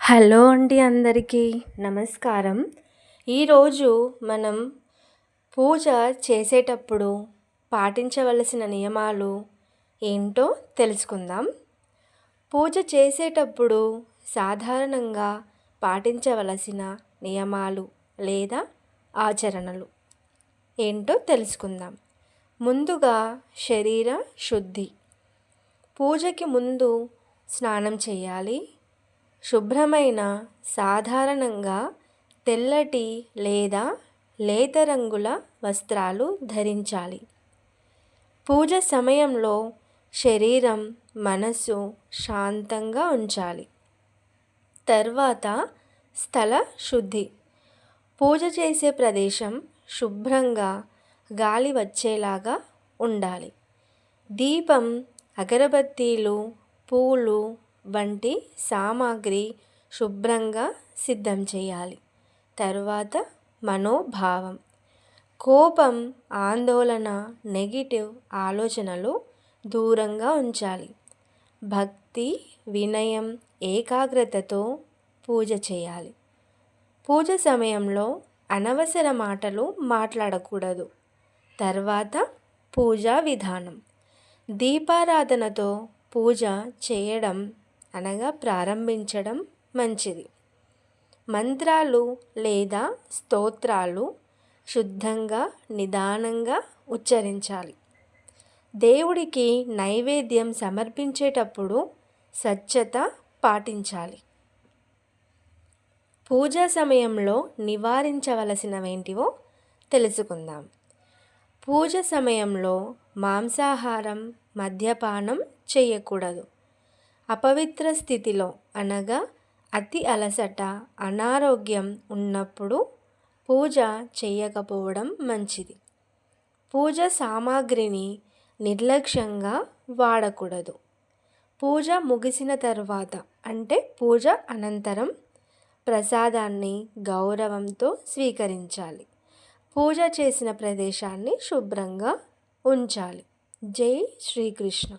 Hello అండి, అందరికీ నమస్కారం. ఈరోజు మనం పూజ చేసేటప్పుడు పాటించవలసిన నియమాలు ఏంటో తెలుసుకుందాం. పూజ చేసేటప్పుడు సాధారణంగా పాటించవలసిన నియమాలు లేదా ఆచరణలు ఏంటో తెలుసుకుందాం. ముందుగా శరీర శుద్ధి. పూజకి ముందు స్నానం చేయాలి. శుభ్రమైన సాధారణంగా తెల్లటి లేదా లేత రంగుల వస్త్రాలు ధరించాలి. పూజ సమయంలో శరీరం, మనసు శాంతంగా ఉంచాలి. తర్వాత స్థల శుద్ధి. పూజ చేసే ప్రదేశం శుభ్రంగా గాలి వచ్చేలాగా ఉండాలి. దీపం, అగరబత్తీలు, పూలు వంటి సామాగ్రి శుభ్రంగా సిద్ధం చేయాలి. తరువాత మనోభావం. కోపం, ఆందోళన, నెగిటివ్ ఆలోచనలు దూరంగా ఉంచాలి. భక్తి, వినయం, ఏకాగ్రతతో పూజ చేయాలి. పూజ సమయంలో అనవసర మాటలు మాట్లాడకూడదు. తర్వాత పూజా విధానం. దీపారాధనతో పూజ చేయడం ప్రారంభించడం మంచిది. మంత్రాలు లేదా స్తోత్రాలు శుద్ధంగా, నిదానంగా ఉచ్చరించాలి. దేవుడికి నైవేద్యం సమర్పించేటప్పుడు స్వచ్ఛత పాటించాలి. పూజా సమయంలో నివారించవలసినవేంటివో తెలుసుకుందాం. పూజ సమయంలో మాంసాహారం, మద్యపానం చేయకూడదు. అపవిత్ర స్థితిలో అనగా అతి అలసట, అనారోగ్యం ఉన్నప్పుడు పూజ చేయకపోవడం మంచిది. పూజ సామాగ్రిని నిర్లక్ష్యంగా వాడకూడదు. పూజ ముగిసిన తర్వాత అంటే పూజ అనంతరం ప్రసాదాన్ని గౌరవంతో స్వీకరించాలి. పూజ చేసిన ప్రదేశాన్ని శుభ్రంగా ఉంచాలి. జై శ్రీకృష్ణ.